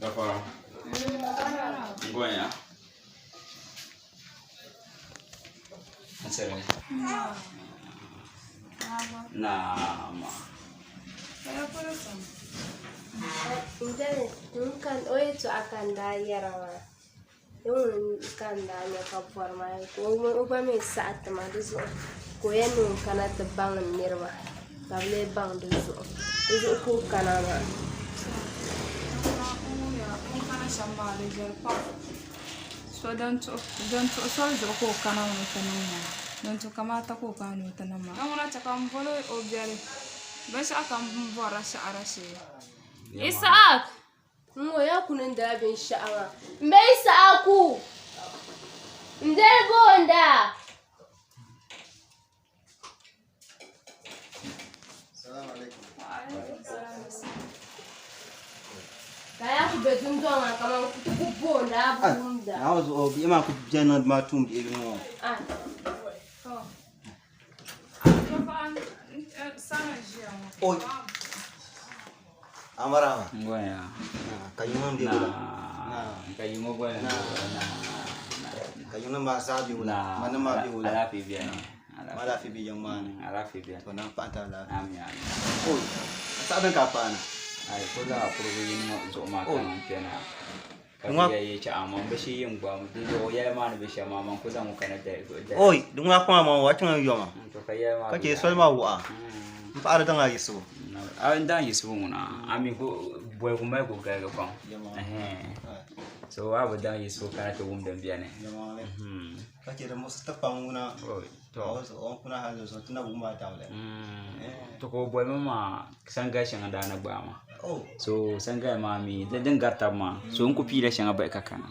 Safara. Ngoya. Asere. Nama. Internet kan oyetu akan dayar ma. Yung kan danya ka forma ko uba me saat ma duzo. Ko yanu kana ta bang nirma. Kable bang duzo. Duzo ko kana ma. Sama le jerpa so don't so ko kana no tanama don't kamata ko kanu tanama amuna takam bolo objare basa akam bora sha'ara shi Isaac mo ya kunin da bin sha'awa me Isaacu ndel bonda Assalamu alaikum. kaya ku bedun don kama ku bonda bunda Na wazo obi ima ku jana ma tum bi mo. ah to an sana jiya Oi. Amara. Ngoya. Kayunam bi Na. wala. Kayu mo ba? Na. Kayunam ma sa bi wala. Na. Mana ma bi wala. Alafi bien. Mala fi bi yang man. Alafi bien. To nan pa ta la. Amin. Oi. Sa ben ka pa na. Ai ko la pro yin mo zo ma Oh. kan pena. Nga- Ka ya ci amma ba shi yin ba mu do ya ma ne be shi amma man ko zan kana da. Oi, dunga kwa ma wa tanga yoma. To ka ya ma. Kake sol ma wa. Mpa ara tanga yiso. A ndan yisu muna. Ami ko boy ko mai ko ga ga kon. Yama. So wa ba dan yisu kana to wum dan biya ne. Yama ne. Kake da musu tafanguna. Oi. To on kuna halo so tuna buma ta wala. To ko boy mama sanga shan da na ba ma. Oh. So sanga ma mi da dan garta ma so in ku pila shan ba ka kana.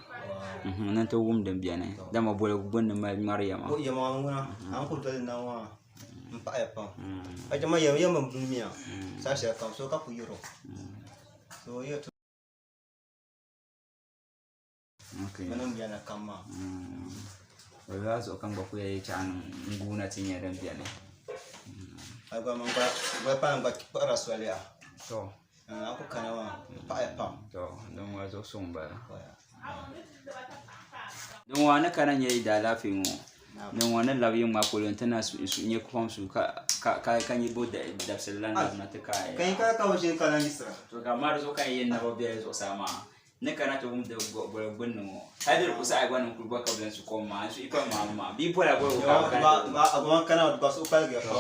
Nan to wum dan biya ne. Da ma boy ko gon ma Maryama. Oh, yama nguna. An ku dal na wa. Mpa ya pa. Aja ma yama dunia. Sa sha kam so ka ku yiro. So yo to Okay. manan biya na kama. Ba za su kan ba ku yayi can nguna tinya dan biya ne. Agwa man ba pa ba ki para swaliya. To Aku kana wa pa ya pa. to don wa zo sun ba. Don wa na kanan yayi da lafin mu. Don wa na labiyin ma ko tana su nye kwam su ka kan yi bodda da sallan da na ta kai. Kai ka ka wajen kana nisra. To ga ma zo kan yin na ba biya zo sama. Ne kana to da gwagbun no. Hadir kusa ai gwanin kurba ka bilan su koma su ifa ma bi pola go ka Ba agwa kana ba su ka ga pa.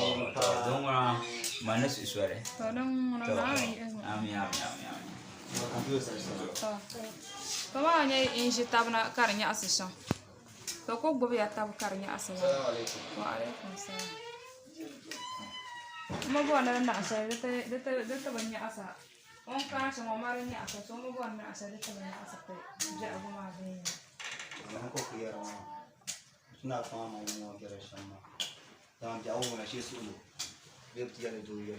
don wa mana su isware. to dan na Amin. to ma ne in shi tabna karnya asishan to ko gobe ya tab karnya asishan wa alaikum salam mo bona na asa da ta banya asa on kana shi mo mara ni asa so mo bona na asa da ta banya asa ta ja abu ma da ni An ko ku yara ma. Suna fama mu wa kira shamma. Dan ja awu na shi su. Beb ti yana joye.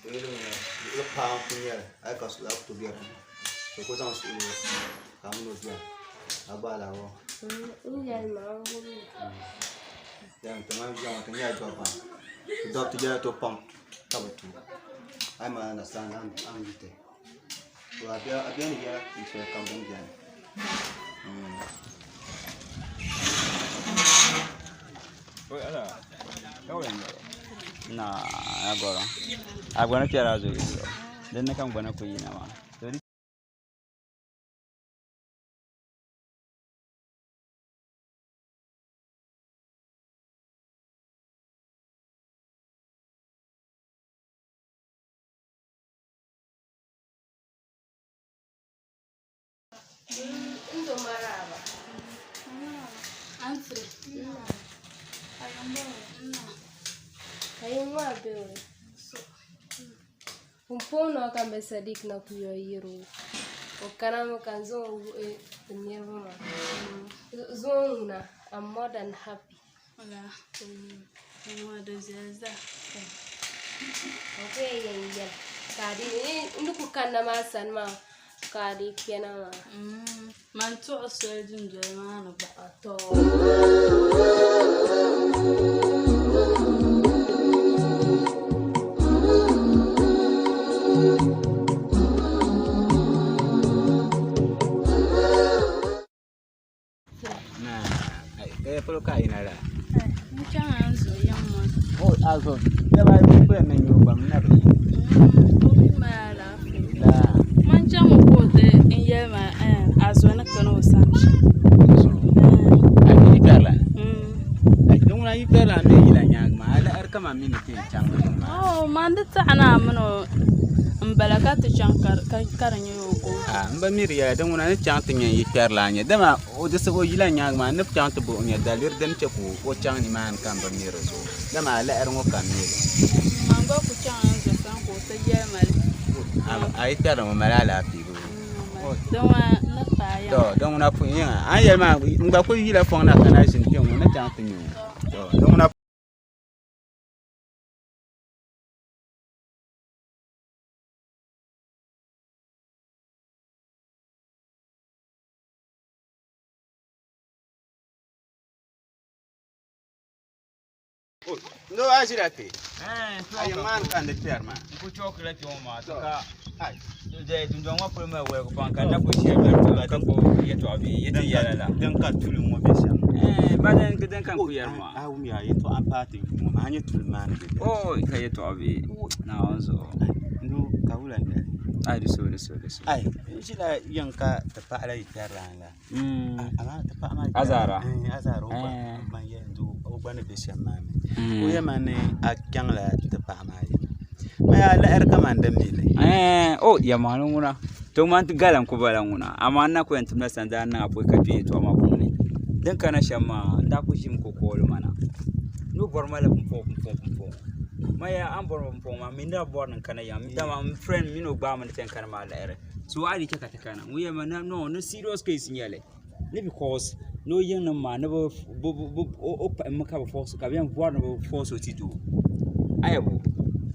To yelo na lo pa ku ya. Ai ka su la ku biya. To ko san su ka mu no biya. Abala wa. injal ma ngulu Yang teman biya ma kan ya jo pa. Do tu ja to pam. Ka betu. Ai ma understand am gite. To abia ni ya ni se ka bon biya. Oi, ala. Kawai ne. Na agora. Agora que era azul. Dan na kan bana ku yi na ma. To ni ndo maraba Anfre. kayin wa bewe umpono akambe sadik na kuyo yiro okana mo kan zo nirma ma zo na I'm more than happy Wala. Mo da zaza. okay yan kadi nduku kanna ma san ma kadi kenan ma Man to so jin joy ma na ba. to dama mini tin chang oh mandita ana mano mbalaka to chankar karanyo ko mba miri ya dan wona ne chang tin yi perla nya dama o de sabo yila nya ma ne chang to bo nya dalir den che ko o chang ni man kan ba miri so dama la er ngo kan ni mango ku chang zo san ko ta je mal ai perla mo mala la fi bo don wa na pa ya do don na fu yin an yel ma ngba ko yila fon na kana shin tin mo na chang tin yo do don na no ajira ke ay man kan de terma ko chocolate yo ma to ka ai de dun don wa prema we ko ban kan na ko shi be to ka ko ye to abi ye ti yala la dan ka tulu mo be sam baden ke dan kan ku yar ma a umi ya to an pati mo ma anya tulu man de oh ka ye to abi na onzo ndu ka wula ne ai de so ai shi la yanka ta fa ala terra la ama ta fa ma azara azara ban ye ndu o ban be sam ma o ye mane a kyangla ta fa ma ma ya la er kamande mile o ya malunguna to man galan ko balanguna amma na ko yantum na sanda na apoy kapi to ma ko ne dan kana shamma nda ko shim ko ko mana no bor mala pom maya am bor pom ma min da bor nan kana yam dama friend mino ba man ten kana mala ere so ali ka ta kana mu yema no serious case nyale ne because no yin nan ma na bo o pa maka ba force ka bian bor na bo force ti do ayabo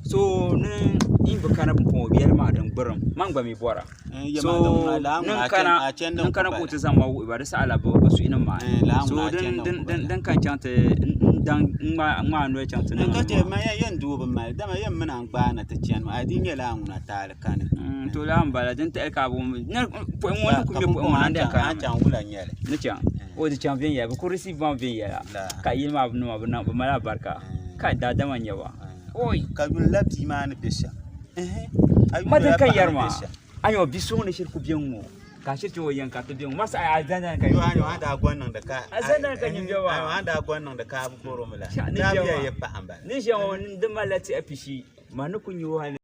so ne in ba kana pom biyar ma dan burum man ba mi bora so nan kana ko ta zama ba da sa ala ba su ina ma so dan kan chanta dan ma no chanta ne ka te ma yan duba ma da ma yan muna gba na ta ciyan ma adin ya la nguna ta kana to la am bala dan ta ka bu na po won ku me po won da ka an chan wula nyele ne chan o di champion ya ko receive ban bien ya ka yi ma no ma ba mala barka ka da da man yawa oi ka gun labti ma ne besha madan kan yarma ayo biso ne shirku biyan mu ka shirki wayan ka to biyan masa ai azan kan yo ayo anda gwannan da ka azan kan yin biyawa ayo anda gwannan da ka bu koro mala ta biya ya fa amba ni je won din malati afishi manukun yo hali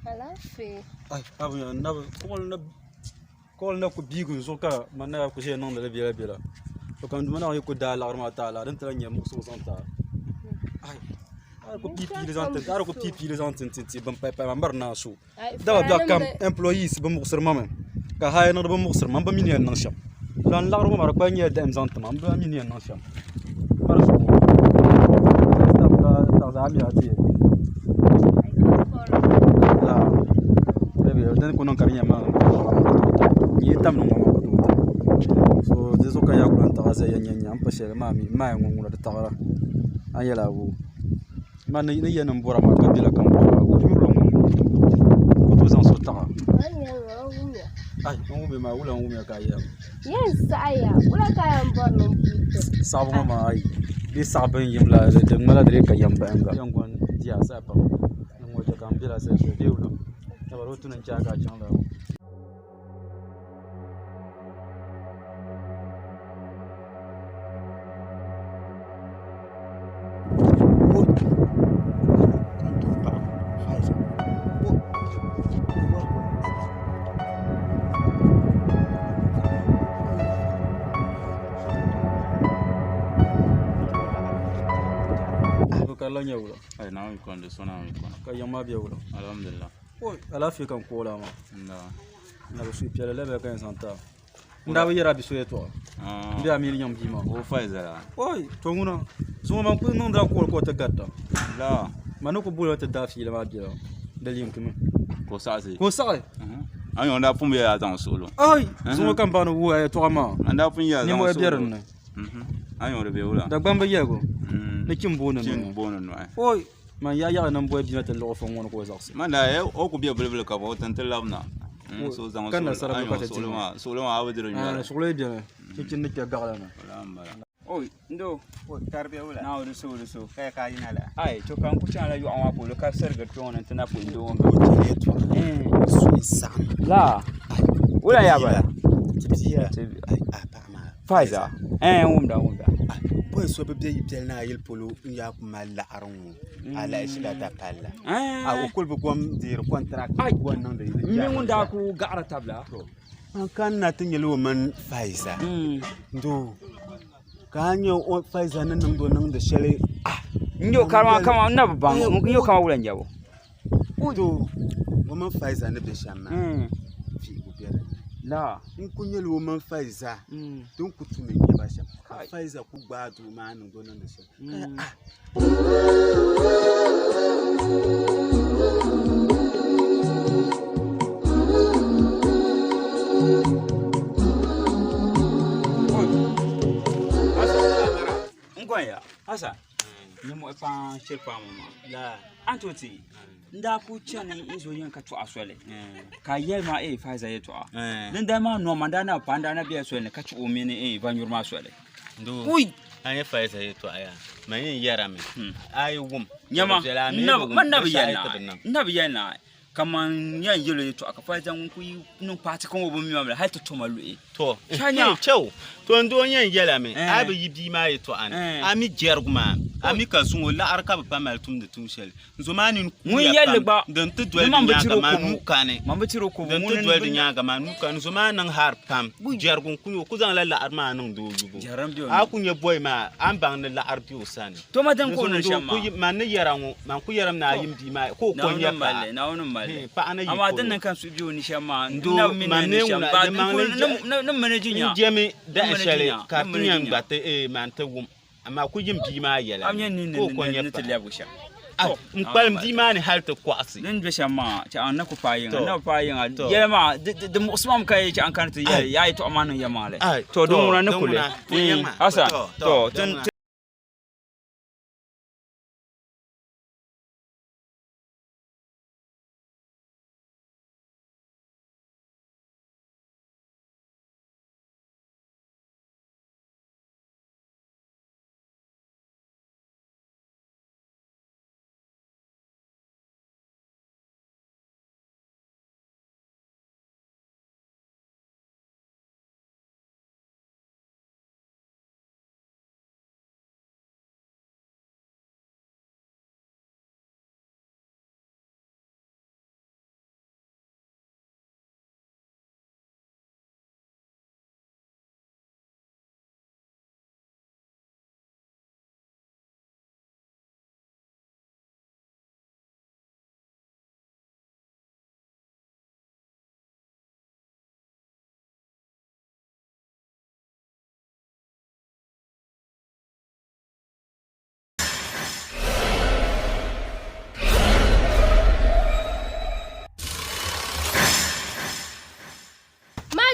Alafi. Ai, abu ya na kol na ku bigu so ka mana ku she non da bela. To kan dum na ko da la arma ta la dan tan yam so son ta. Ai. Ko pipi les anten, ko pipi les anten ti ban pa mar na so. Da ba kam employees ba mu sir mama. Ka hay na ba mu sir man ba min yan nan sham. Lan la arma mar ko nya da em zant man ba min yan nan sham. Mar so. Ta za mi ati. Dan ko non karinya ma ni tam no ma ko so je so ka ya ko ta za yanya nyam pa shele ma mi ma ngula da tawara an yala bu man ni yenan bora ma ka bila kam bora ko yuro ko to zan so ta ai on be ma wula on me ka ya Yes, saya. Wala kaya bor no pito. sabu ma ai di saben yimla de mala de ka yamba anga yangon dia sa pa mo ja kam bila se de ulo ta baro tunan cha ga chang la la la nyawla ai na ko ndo sona ko ka yamma be wala alhamdulillah o ala fi kan ko la ma na ba su piala la ba kan santa nda ba yara bi so yeto nda mi nyam bi ma o faiza oi to nguna so man ku non da ko ta gatta la manu ko bulo ta da fi la ma biya dalin kuma ko saasi ko sai an yo nda pumbe ya tan solo ai so kan ba no wo e to ma anda pun ya ni mo biyarna an yo be wala da gbamba yego ne kin bonan kin bonan no oi man ya nan boy bi ta lo fon won ko zaksi man da ya o ku biya bulbul ka ba tan labna so zan kan sara ko ta solo ma abudru ni so le bien kin ne ke gala na oi ndo tarbiya wala na wuri so kai ka yin ala ai to kan ku chan la yu an wa ko ka sarga to wannan tana ko ndo won ne to su sam la wala ya bala tibiya ai pa ma faiza wumda boy so be biya yibtel na yel polo ya ko malla aron ala isla ta palla a ko be gom dir contract wannan da mi wunda ku gara tabla an kan na tin yelo man faiza ndo kanyo o faiza nan do nan da shele nyo kama na babban nyo kama wulan jabo udo woman faiza ne be shamma fi gubera la in kunyel woman faiza don ku tume ke ba sham faiza ku gbadu ma nan do nan da shele ya asa ni mo fa shepa mama la antoti nda ku chane izo yen ka to asole ka yelma faiza yeto nda ma no manda na panda na biya sole ka ci omene vanyurma sole ndo uy anya faiza yeto aya mayin yara me ayi wum nyama na biyana kaman yan yelo yeto aka faiza ku no party kon obo mi mamla hay to malu to chanya chew to ndo yan yela me abi yibi ma yeto an ami jerguma ami kasungo la arka ba mal tum de tum shel nzomani mun yelle ba dan to dwel nyanga manu kane mamba tiro ko dan to dwel nyanga manu kan nzomani har pam jergun kunyo kuzan la arma nan do yubo a kunye boy ma an bang la arbi usani to madan ko no shamma ku man ne yaranwo man ku yaram na yimbi ma ko ko nya malle na wonu malle pa ana yi amma dan nan kan su biyo ni shamma na minne shamma na manajinya jemi da shele ka tinyan gbate man ta wum amma ku yim bi ma yela ko nya ne tele abusha mpalm di ma ni halta kwasi nan be shamma ta an na ku fayin na fayin yelma da usman kai ci an kan ta yayi to amanan yamale to don wura na kule asa to tun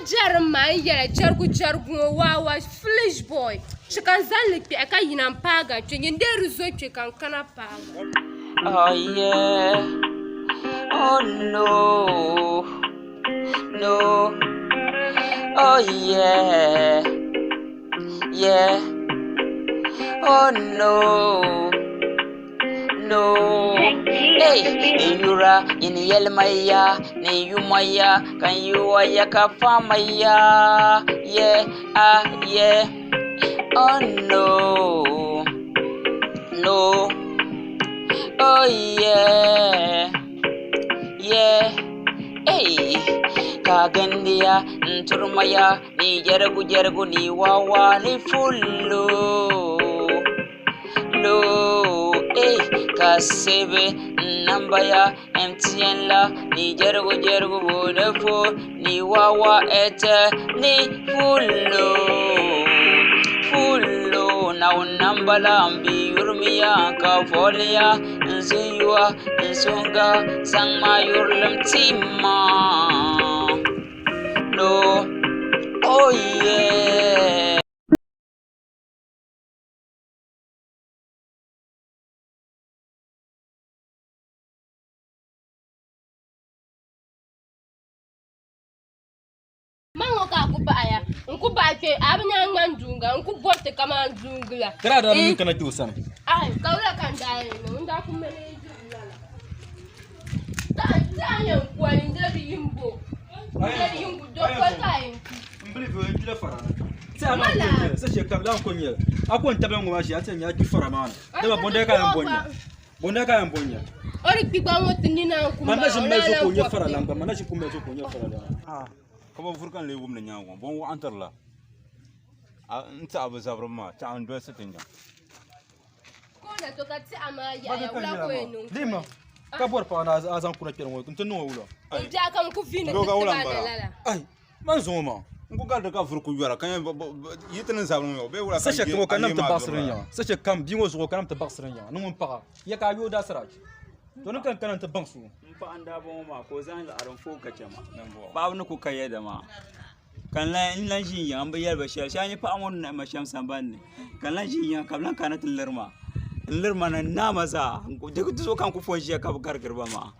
jarma yara jargu wawa flash boy chikan zalli pe aka yinan paga chingin deru zo chikan kana paga oh yeah oh no oh yeah oh no hey yura in yelmaya ne yumaya kan yuwa ka famaya yeah oh no oh yeah hey ka gandiya turmaya ni jargu ni wawa ni fullo hey ka sebe namba ya MTN la ni jergu Vodafone ni wawa ete ni fullo na namba la mbi yurmiya ka folia nzuywa nsunga sangma yurlum timma no oh yeah. Mango ka ku baya, ku ba ke abnya ngandunga, ku botte kama ndungula. Kira da mun kana tusan. Ai, kaula kan dai no nda ku mele ndungala. Ta yan kwani ndabi yimbo. Ndabi yimbo do ko tai. Mbili vo njila fara. Sai ama ko sai shekam lan ko nyel. Akon tablan ngoma shi atan ya ki fara mana. Da bonda ka yan bonya. Bonda ka yan bonya. Ori pigba ngotin ni na ku ma. Manda shi mai zo ko nya fara lan ba, manda shi kuma zo ko nya fara lan. Ah. Kaba furkan le wum na nyango bon wa antarla nta abu zabrma ta an do sitinja Ko na to ka ti ama ya wala ko enu Lima ka bor pa na azan kuna kiran wo kun tanu wulo ja kan ku fini Doga wulan ta bara. lala ai man zo ma ngu galda ka furku yara kan yitinin zabrma yo be wala sa shek ko kanam ta basrin ya sa shek kam bi wo zo kanam ta basrin ya nun pa ya ka yo da saraj to nan kan kanam ta bansu fa anda bon ma ko zan la aron fo ka chama ba wani ku kaye da ma kan la in lan shi yan bayar bashir shani fa amon na masham samban ne kan lan shi yan kablan kana tillarma na maza duk zo kan ku fon shi ka gargar ba ma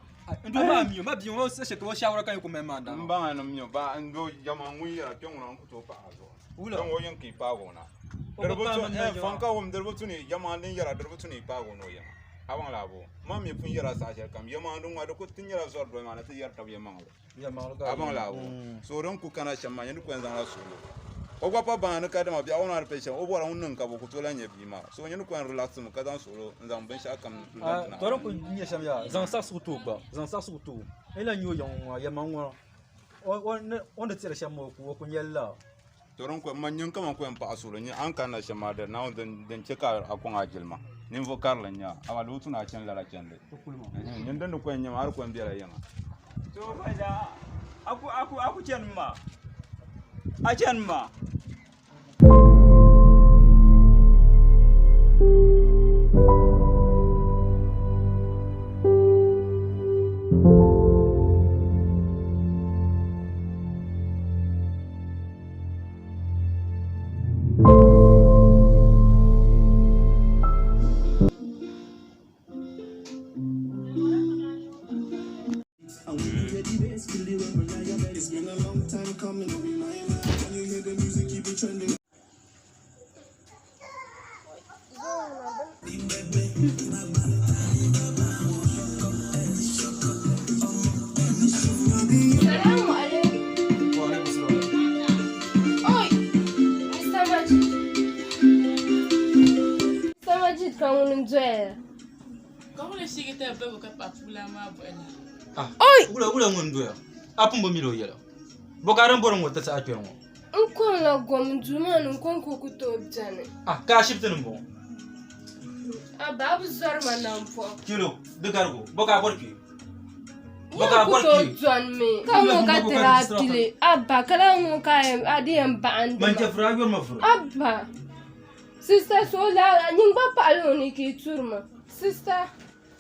ndo ma mi ma bi wo sa shek wo shawara kan ku memma da mbanga no myo ba ndo jama ngui ya kyongna ku to pa azo Ula. Don't worry, keep pagona. Fanka wom derbutuni jama den yara derbutuni pagono ya. Awang labo. Mami pun yara sa kam yama ndung wado ko tin yara zor do mana ti yar tab yama. Abang labo. So don ku kana chama nyu ko nzang la sulu. O gwa pa ban ka dama bi awona ar pesha o bora unnun ka bo ku to la nye bi ma. So nyu ko relax mu ka dan sulu nzang ben sha kam. To don ku nye sham ya zan sa su to ba. Zan sa su to. Ila nyu yon yama ngwa. On de tira sham ko nyella. Toron ko manyan kaman ko en pa asulu ni an kana shama da na den cheka akon ajilma nin vo karla nya awa lutu na chen la chen de nin den ko nya mar ko en biara yana to faja aku chen ma a chen ma Ula ngondo ya. Apu mbo milo yela. Bokaran boron wata sa atyo ngo. Nkon la gom duma nkon ko kuto bjane. Ka shiftin mbo. Babu zor manampo. Kilo de gargo. Boka borki. Boka borki. Zon me. Kamu ka tratile. Abba kala mu ka adi amba ande. Man jafra yor mafru. Abba. Sister so la nyingba palo ni ki turma. Sister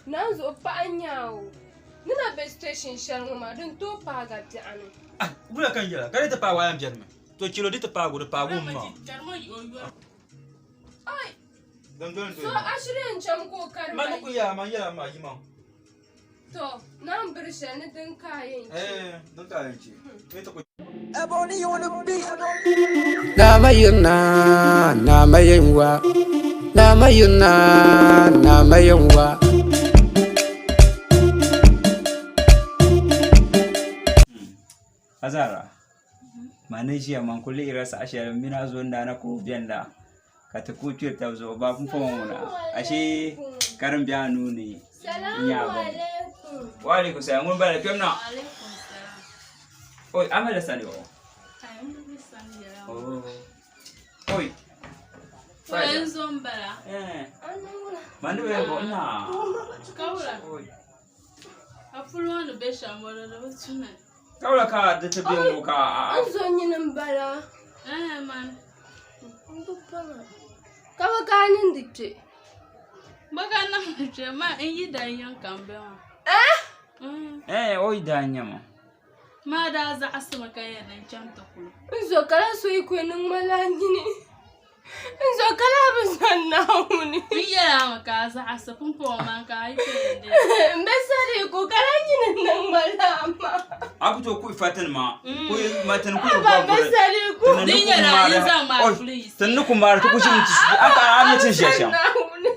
nanzo pa anyao. Nina be station shell ma dun to paga ti anu. Bula kan yela. Kare ta pa wayam jerme. To kilo di ta pago de pago ma. Ai. Dan don So ashirin cham ko karma. Man ku ya man yela ma yima. To nan birshe ni din kayan. Dan kayan ci. Kai ta ko Ebony on the beat. Namayuna, namayunwa. Namayuna, namayunwa. Azara maneji man kulli irasa ashe mina zo ndana ko bianda kata kucir ta zo ba kun fona ashe karin biyanu ne Salamu alaikum. Wa alaikum salam mun bala kemna oi amala sani o oi Fenzo mbala. Mande wewe na. Kaula. Afulwana besha mbona na wachuna. Kaula ka da ta biyan ka. An zo yin bala. Man. Kawa kanin dikte. Baka na mje ma in yi dan yankan bewa. Oi da nyama. Ma da za asma kai nan can ta kulu. In zo kala so yi kwenin malangini. In zo kala bisan na huni. Iya maka za asafin po man ka yi ke. Mbesare ko kala yin nan malama. Aku to ku fatan ma. Ku matan ku ba mbesare ko. Ni yana yin zan ma please. Tannu ku mara ku shi mutu. Aka amincin shasham.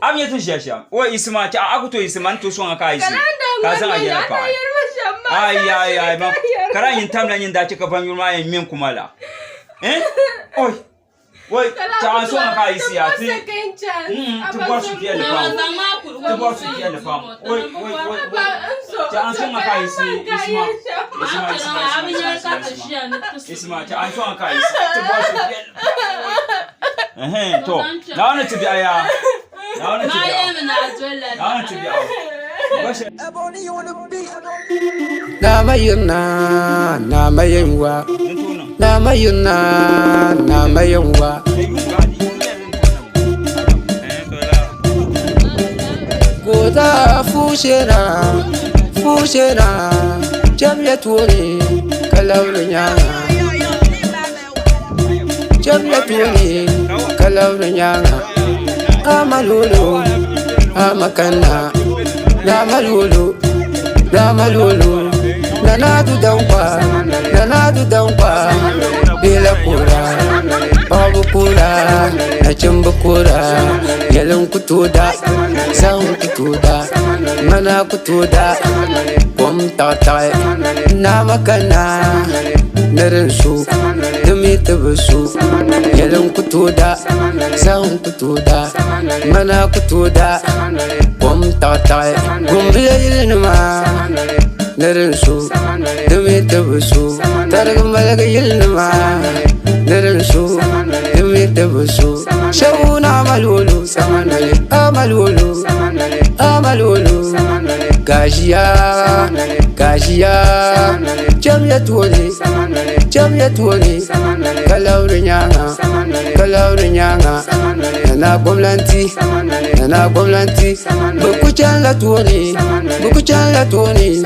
Amincin shasham. O isma ta aku to isma to so aka yi. Ka san ajira fa. Ai ma. Kara yin tamla yin da kika ban yurma yin min kumala. Oi. Wait, chance on a siya. To watch the elephant. To watch the elephant. Wait. Chance on a Isma, chance on a to watch the elephant. To. Now to be aya. Now to be Namayunwa Goda fushena Jamya tuoni kalawnya Jamya tuoni kalawnya Amalulu amakana Damalulu Nanadu dankwa Bila kura Babu kura Nachimba kura Yalin kutuda Sahun kutuda Mana kutuda Kwam tatai Namakana Narinsu Dumi tabasu Yalin kutuda Sahun kutuda Mana kutuda Kwam tatai Gumbiya yilnuma Narinsu Dumi tabasu Targambalaga yilnuma Narinsu Dumi tabasu Shawuna amalulu Gajiya Jamya tuoni Kalawri nyanga Nana gomlanti Bukuchan la tuoni